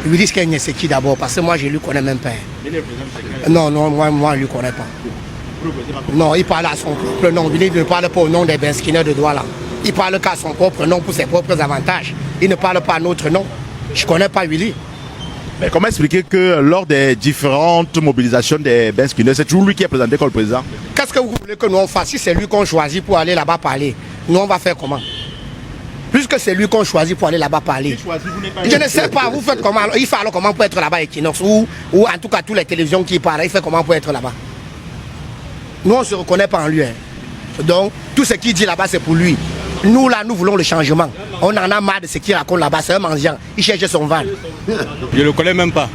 Willy Skenye, c'est qui d'abord? Parce que moi, je ne lui connais même pas. Non, moi, je ne lui connais pas. Non, il parle à son propre nom. Willy ne parle pas au nom des Benskiner de Douala. Il parle qu'à son propre nom pour ses propres avantages. Il ne parle pas à notre nom. Je ne connais pas Willy. Mais comment expliquer que lors des différentes mobilisations des Benskiner, c'est toujours lui qui est présenté comme le président? Qu'est-ce que vous voulez que nous on fasse? Si c'est lui qu'on choisit pour aller là-bas parler, nous on va faire comment? Puisque c'est lui qu'on choisit pour aller là-bas parler. Je ne sais pas, vous faites comment? Il fait alors comment pour être là-bas Equinox ou en tout cas toutes les télévisions qui parlent, il fait comment pour être là-bas? Nous on ne se reconnaît pas en lui. Donc tout ce qu'il dit là-bas c'est pour lui. Nous là, nous voulons le changement. On en a marre de ce qu'il raconte là-bas, c'est un mendiant. Il cherche son van. Je ne le connais même pas.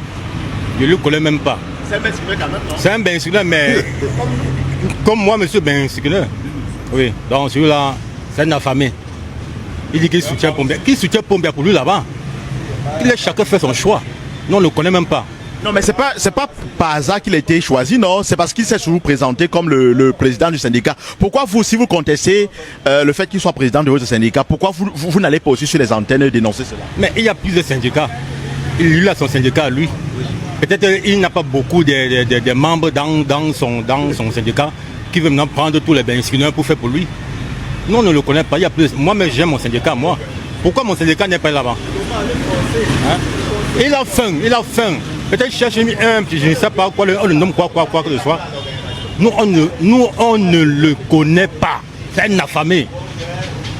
Je ne le connais même pas. C'est un Benskiner quand même, non? C'est un Benskiner, mais comme moi, monsieur Benskiner. Oui, donc celui-là, c'est un affamé. Il dit qu'il soutient Pombia. Qui soutient Pombia pour lui là-bas? Il laisse chacun faire son choix. Nous, on ne le connaît même pas. Non, mais c'est pas par hasard qu'il a été choisi, non? C'est parce qu'il s'est toujours présenté comme le président du syndicat. Pourquoi vous, si vous contestez le fait qu'il soit président de votre syndicat, pourquoi vous n'allez pas aussi sur les antennes dénoncer cela? Mais il y a plusieurs syndicats. Il a son syndicat à lui. Peut-être qu'il n'a pas beaucoup de membres dans son syndicat qui veut maintenant prendre tous les Benskiner pour faire pour lui. Nous, on ne le connaît pas. Il y a plus. Moi-même, j'aime mon syndicat, moi. Pourquoi mon syndicat n'est pas là-bas? Hein? Il a faim. Peut-être chercher un petit, je ne sais pas quoi, on le nomme quoi que ce soit. Nous, on ne le connaît pas. C'est un affamé.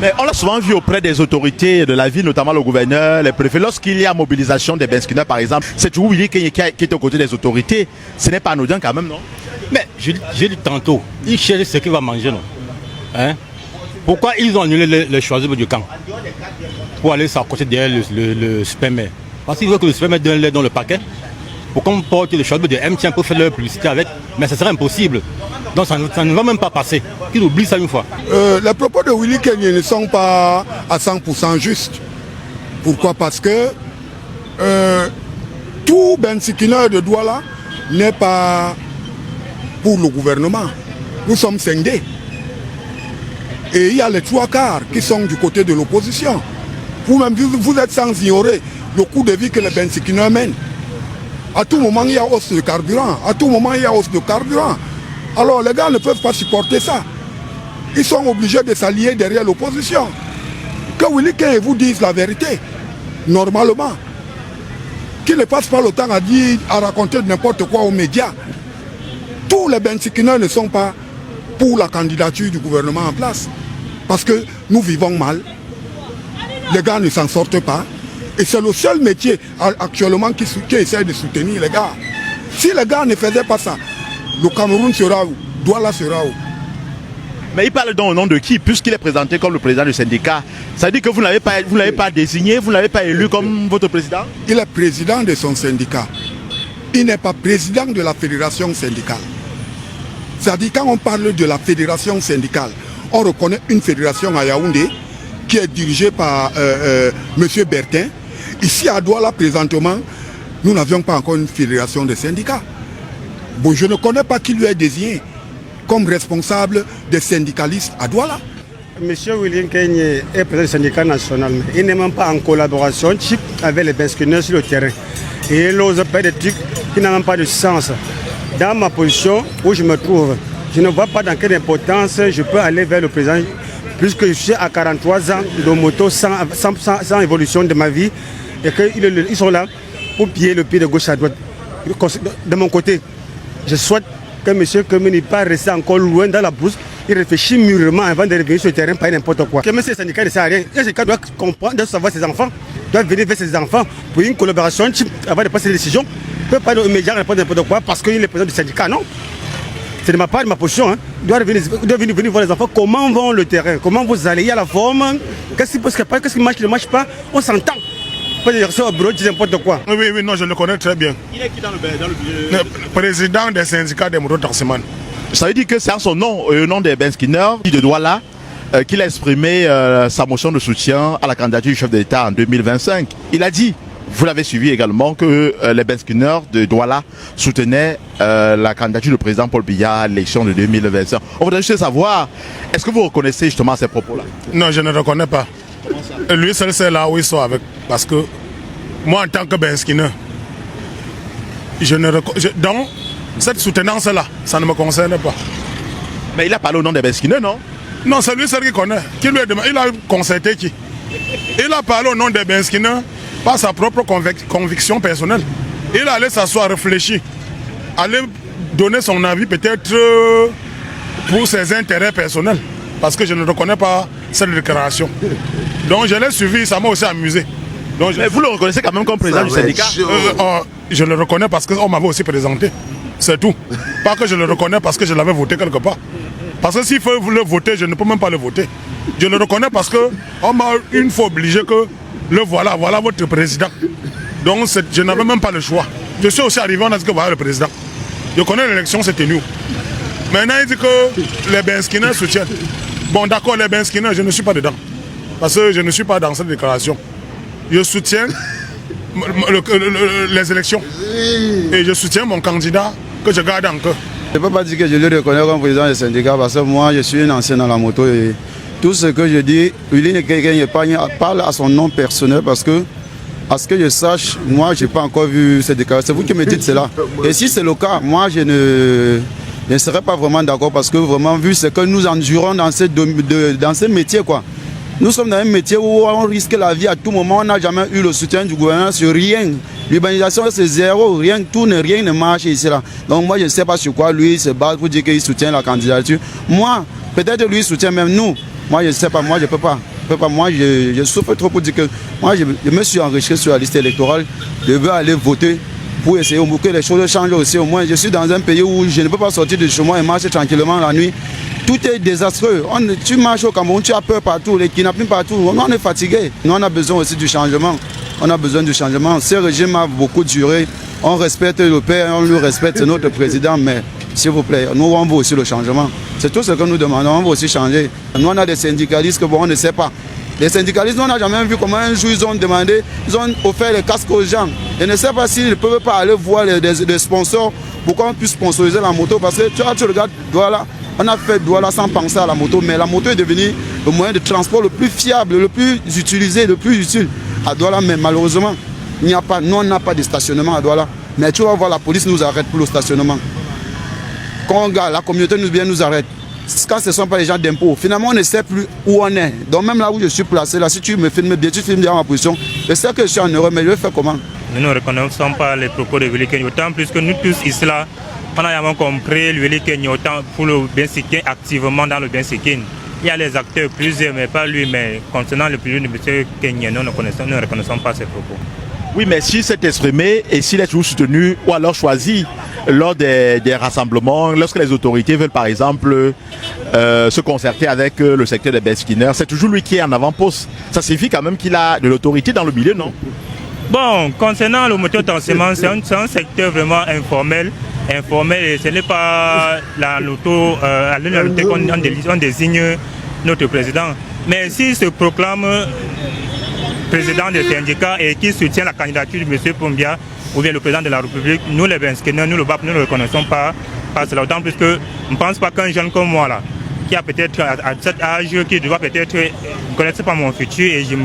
Mais on l'a souvent vu auprès des autorités de la ville, notamment le gouverneur, les préfets. Lorsqu'il y a mobilisation des Benskiner, par exemple, c'est toujours Willy qui est aux côtés des autorités. Ce n'est pas anodin quand même, non? Mais j'ai dit tantôt, il cherche ce qu'il va manger, non? Hein? Pourquoi ils ont annulé le choix du camp? Pour aller s'accrocher derrière le supermaire. Parce qu'ils veulent que le supermaire donne l'air dans le paquet. Pour qu'on porte le choix de MTN pour faire leur publicité avec. Mais ce serait impossible. Donc ça ne va même pas passer. Qu'ils oublient ça une fois. Les propos de Willy Skenye ne sont pas à 100% justes. Pourquoi? Parce que tout Benskiner de Douala n'est pas pour le gouvernement. Nous sommes scindés. Et il y a les trois quarts qui sont du côté de l'opposition. Vous-même, vous êtes sans ignorer le coût de vie que les Benskiner mènent. À tout moment, il y a hausse de carburant. Alors, les gars ne peuvent pas supporter ça. Ils sont obligés de s'allier derrière l'opposition. Que Willy Skenye vous dise la vérité, normalement. Qu'il ne passe pas le temps à raconter n'importe quoi aux médias. Tous les Benskiner ne sont pas pour la candidature du gouvernement en place. Parce que nous vivons mal. Les gars ne s'en sortent pas. Et c'est le seul métier actuellement qui essaie de soutenir les gars. Si les gars ne faisaient pas ça, le Cameroun sera où? Douala sera où? Mais il parle donc au nom de qui? Puisqu'il est présenté comme le président du syndicat. Ça dit que vous ne l'avez pas désigné, vous ne l'avez pas élu comme votre président? Il est président de son syndicat. Il n'est pas président de la fédération syndicale. C'est-à-dire quand on parle de la fédération syndicale, on reconnaît une fédération à Yaoundé qui est dirigée par M. Bertin. Ici à Douala, présentement, nous n'avions pas encore une fédération de syndicats. Bon, je ne connais pas qui lui est désigné comme responsable des syndicalistes à Douala. Monsieur Willy Skenye est président du syndicat national. Il n'est même pas en collaboration type avec les Benskiner sur le terrain. Et il ose faire des trucs qui n'ont même pas de sens. Dans ma position où je me trouve, je ne vois pas dans quelle importance je peux aller vers le président, puisque je suis à 43 ans de moto sans évolution de ma vie, et qu'ils sont là pour piller le pied de gauche à droite. De mon côté, je souhaite que M. Skenye n'est pas resté encore loin dans la brousse. Il réfléchit mûrement avant de revenir sur le terrain, pas n'importe quoi. Que M. le syndicat ne sert à rien. Le syndicat doit comprendre, doit savoir ses enfants, doit venir vers ses enfants pour une collaboration avant de prendre des décisions. Il ne peut pas aux médias répondre n'importe quoi parce qu'il est président du syndicat, non. C'est de ma part, de ma position. Hein. Il doit venir voir les enfants, comment vont le terrain, comment vous allez, il y a la forme, qu'est-ce qui marche, ne marche pas, on s'entend. Pas de dire ça au bureau, dis n'importe quoi. Oui, non, je le connais très bien. Il est qui dans le bureau? Le président des syndicats des motos taximan. Ça veut dire que c'est en son nom, au nom des Benskiner de Douala, qu'il a exprimé sa motion de soutien à la candidature du chef de l'État en 2025. Il a dit, vous l'avez suivi également, que les Benskiner de Douala soutenaient la candidature du président Paul Biya à l'élection de 2025. On voudrait juste savoir, est-ce que vous reconnaissez justement ces propos-là? Non, je ne reconnais pas. Lui seul, c'est là où ils sont avec. Parce que moi en tant que Benskineur, donc cette soutenance-là, ça ne me concerne pas. Mais il a parlé au nom des Benskineurs, non? Non, c'est lui seul qui connaît. Qui lui a demandé, il a concerté qui? Il a parlé au nom des Benskineurs par sa propre conviction personnelle. Il allait s'asseoir, réfléchir, aller donner son avis peut-être pour ses intérêts personnels. Parce que je ne reconnais pas cette déclaration. Donc je l'ai suivi, ça m'a aussi amusé. Donc, mais vous le reconnaissez quand même comme président du syndicat? Je le reconnais parce qu'on m'avait aussi présenté. C'est tout. Pas que je le reconnais parce que je l'avais voté quelque part. Parce que s'il faut le voter, je ne peux même pas le voter. Je le reconnais parce qu'on m'a une fois obligé que voilà votre président. Donc je n'avais même pas le choix. Je suis aussi arrivé, on a dit que voilà le président. Je connais l'élection, c'était nous. Maintenant, il dit que les Benskineurs soutiennent. Bon, d'accord, les Benskineurs, je ne suis pas dedans. Parce que je ne suis pas dans cette déclaration. Je soutiens les élections. Et je soutiens mon candidat que je garde en cœur. Je ne peux pas dire que je le reconnais comme président des syndicats parce que moi, je suis un ancien dans la moto et tout ce que je dis, Willy Nkekenye parle à son nom personnel parce que, à ce que je sache, moi, je n'ai pas encore vu cette déclaration. C'est vous qui me dites cela. Et si c'est le cas, moi, je ne serais pas vraiment d'accord parce que vraiment, vu ce que nous endurons dans ce métier, quoi. Nous sommes dans un métier où on risque la vie à tout moment. On n'a jamais eu le soutien du gouvernement sur rien. L'urbanisation, c'est zéro, rien ne marche ici. Là. Donc moi, je ne sais pas sur quoi lui se base pour dire qu'il soutient la candidature. Moi, peut-être lui soutient même nous. Moi, je ne sais pas, moi, je ne peux pas. Moi, je souffre trop pour dire que moi, je me suis enrichi sur la liste électorale. Je veux aller voter pour essayer que les choses changent aussi. Au moins, je suis dans un pays où je ne peux pas sortir de chez moi et marcher tranquillement la nuit. Tout est désastreux. Tu marches au Cameroun, tu as peur partout, les kidnappings partout. On est fatigué. Nous, on a besoin aussi du changement. On a besoin du changement. Ce régime a beaucoup duré. On respecte le père, on le respecte, c'est notre président, mais s'il vous plaît, nous, on veut aussi le changement. C'est tout ce que nous demandons, on veut aussi changer. Nous, on a des syndicalistes que bon, on ne sait pas. Les syndicalistes, nous, on n'a jamais vu comment un jour ils ont demandé, ils ont offert les casques aux gens. Je ne sais pas s'ils ne peuvent pas aller voir des sponsors pour qu'on puisse sponsoriser la moto. Parce que tu regardes Douala, on a fait Douala sans penser à la moto, mais la moto est devenue le moyen de transport le plus fiable, le plus utilisé, le plus utile à Douala. Mais malheureusement, nous, on n'a pas de stationnement à Douala. Mais tu vas voir, la police nous arrête pour le stationnement. Quand on regarde, la communauté nous arrête. Quand ce ne sont pas les gens d'impôts, finalement on ne sait plus où on est. Donc même là où je suis placé, là, si tu me filmes bien, tu filmes bien ma position, je sais que je suis en Europe, mais je vais faire comment? Nous ne reconnaissons pas les propos de Willy Nkekenye, autant plus que nous tous ici là, on a vraiment compris Willy Nkekenye autant pour le Bensikin, activement dans le Bensikin. Il y a les acteurs plusieurs, mais pas lui, mais concernant le plus de M. Kenye, nous ne reconnaissons pas ses propos. Oui, mais s'il s'est exprimé et s'il est toujours soutenu ou alors choisi lors des rassemblements, lorsque les autorités veulent par exemple se concerter avec le secteur des Benskineurs, c'est toujours lui qui est en avant-poste. Ça signifie quand même qu'il a de l'autorité dans le milieu, non? Bon, concernant le mototaxement, c'est un secteur vraiment informel et ce n'est pas la loto qu'on désigne notre président. Mais s'il se proclame président des syndicats et qui soutient la candidature de M. Pombia ou bien le président de la République, nous les Benskineurs, nous le BAP, nous ne le reconnaissons pas cela. Autant plus que je ne pense pas qu'un jeune comme moi là, qui a peut-être à cet âge, qui doit peut-être ne connaître pas mon futur et je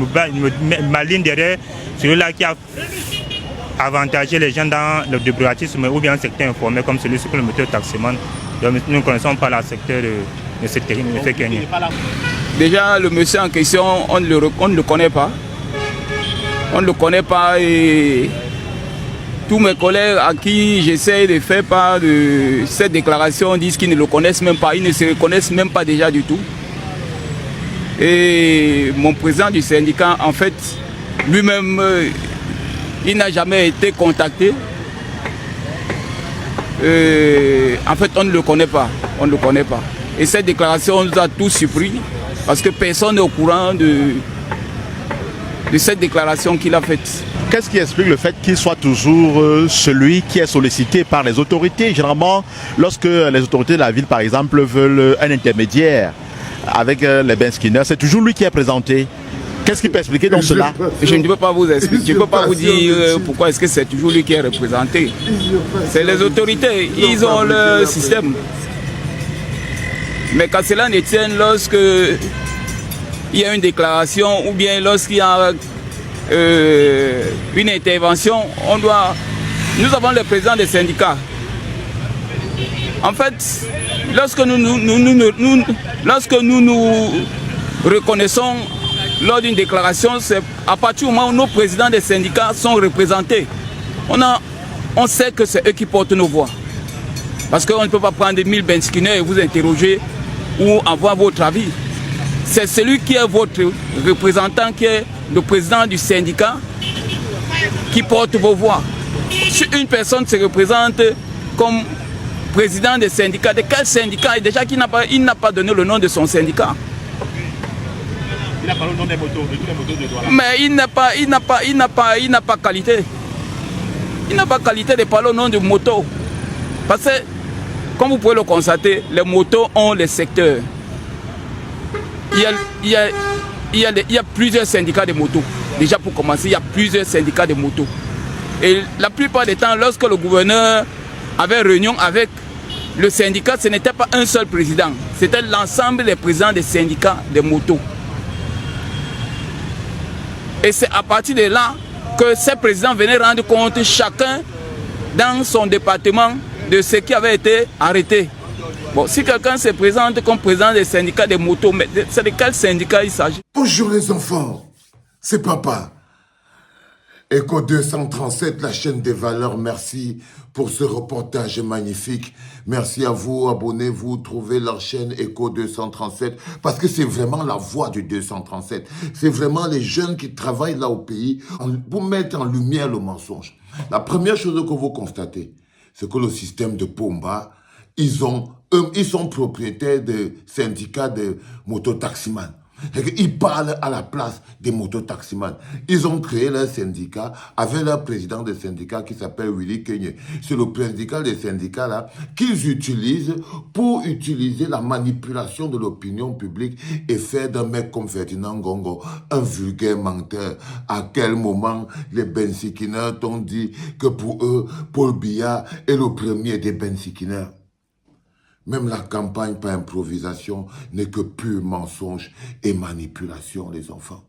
m'aligne derrière celui-là qui a avantagé les gens dans le débrouillardisme ou bien un secteur informel comme celui sur le mototaxement. Donc nous ne connaissons pas le secteur de cette M. Kenye. Déjà, le monsieur en question, on ne le connaît pas. On ne le connaît pas et tous mes collègues à qui j'essaie de faire part de cette déclaration disent qu'ils ne le connaissent même pas, ils ne se reconnaissent même pas déjà du tout. Et mon président du syndicat, en fait, lui-même, il n'a jamais été contacté. En fait, on ne le connaît pas. On ne le connaît pas. Et cette déclaration nous a tous surpris parce que personne n'est au courant de cette déclaration qu'il a faite. Qu'est-ce qui explique le fait qu'il soit toujours celui qui est sollicité par les autorités? Généralement, lorsque les autorités de la ville, par exemple, veulent un intermédiaire avec les Benskineurs, c'est toujours lui qui est présenté. Qu'est-ce qui peut expliquer donc cela? Je ne peux pas vous expliquer, je ne peux pas vous dire pourquoi est-ce que c'est toujours lui qui est représenté. C'est les autorités, ils ont leur système. Mais quand cela ne tienne, lorsque il y a une déclaration ou bien lorsqu'il y a une intervention, nous avons le président des syndicats. En fait, lorsque nous nous reconnaissons lors d'une déclaration, c'est à partir du moment où nos présidents des syndicats sont représentés. On sait que c'est eux qui portent nos voix. Parce qu'on ne peut pas prendre 1000 benskinaires et vous interroger ou avoir votre avis. C'est celui qui est votre représentant, qui est le président du syndicat, qui porte vos voix. Si une personne se représente comme président des syndicats, de quel syndicat? Déjà il n'a pas donné le nom de son syndicat. Il a parlé au nom des motos, de tous les motos de Douala. Mais il n'a pas qualité. Il n'a pas qualité de parler au nom de motos. Parce que, comme vous pouvez le constater, les motos ont les secteurs. Il y a plusieurs syndicats de motos. Déjà pour commencer, il y a plusieurs syndicats de motos. Et la plupart des temps, lorsque le gouverneur avait réunion avec le syndicat, ce n'était pas un seul président. C'était l'ensemble des présidents des syndicats de motos. Et c'est à partir de là que ces présidents venaient rendre compte chacun dans son département de ce qui avait été arrêté. Bon, si quelqu'un se présente comme président des syndicats des motos, mais c'est de quel syndicat il s'agit? Bonjour les enfants, c'est papa. Echo 237, la chaîne des valeurs, merci pour ce reportage magnifique. Merci à vous, abonnez-vous, trouvez leur chaîne Echo 237, parce que c'est vraiment la voix du 237. C'est vraiment les jeunes qui travaillent là au pays pour mettre en lumière le mensonge. La première chose que vous constatez, c'est que le système de Pomba, ils sont propriétaires de syndicats de mototaximans. Ils parlent à la place des mototaximans. Ils ont créé leur syndicat avec leur président de syndicat qui s'appelle Willy Kenye. C'est le président des syndicats là qu'ils utilisent pour utiliser la manipulation de l'opinion publique et faire d'un mec comme Ferdinand Ngongo un vulgaire menteur. À quel moment les bensikineurs t'ont dit que pour eux, Paul Biya est le premier des bensikineurs? Même la campagne par improvisation n'est que pur mensonge et manipulation, les enfants.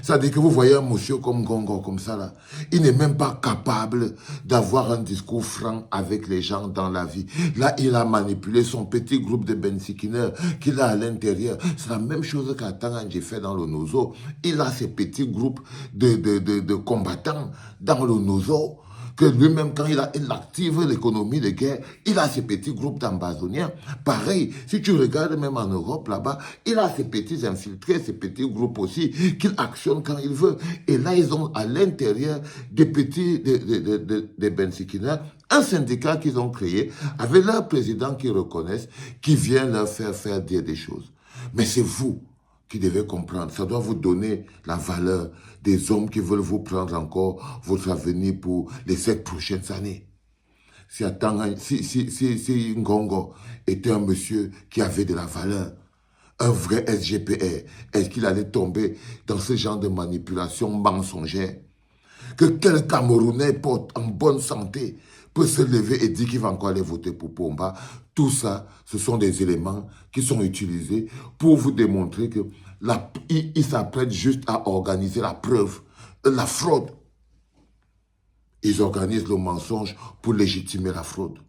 Ça dit que vous voyez un monsieur comme Gongo, comme ça là, il n'est même pas capable d'avoir un discours franc avec les gens dans la vie. Là, il a manipulé son petit groupe de bensikineurs qu'il a à l'intérieur. C'est la même chose qu'Atanganji fait dans le Nozo. Il a ses petits groupes de combattants dans le Nozo. Que lui-même, quand il active l'économie de guerre, il a ses petits groupes d'ambazoniens. Pareil, si tu regardes même en Europe, là-bas, il a ses petits infiltrés, ses petits groupes aussi, qu'il actionne quand il veut. Et là, ils ont à l'intérieur des petits, des bensikineurs, un syndicat qu'ils ont créé, avec leur président qu'ils reconnaissent, qui vient leur faire dire des choses. Mais c'est vous qui devez comprendre, ça doit vous donner la valeur des hommes qui veulent vous prendre encore votre avenir pour les 7 prochaines années. Si Ngongo était un monsieur qui avait de la valeur, un vrai SGPR, est-ce qu'il allait tomber dans ce genre de manipulation mensongère? Que quel Camerounais en bonne santé peut se lever et dire qu'il va encore aller voter pour Pomba? Tout ça, ce sont des éléments qui sont utilisés pour vous démontrer que il s'apprête juste à organiser la preuve, la fraude. Ils organisent le mensonge pour légitimer la fraude.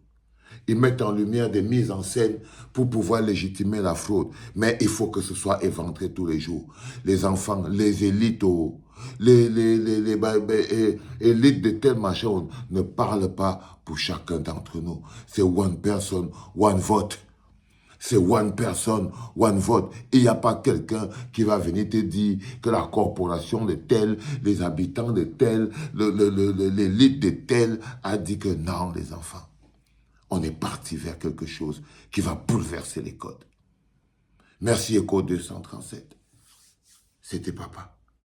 Ils mettent en lumière des mises en scène pour pouvoir légitimer la fraude. Mais il faut que ce soit éventré tous les jours. Les enfants, les élites, les élites de tel machin ne parlent pas pour chacun d'entre nous. C'est one person, one vote. C'est one person, one vote. Il n'y a pas quelqu'un qui va venir te dire que la corporation de tel, les habitants de tel, l'élite de tel a dit que non, les enfants. On est parti vers quelque chose qui va bouleverser les codes. Merci Echo 237. C'était papa.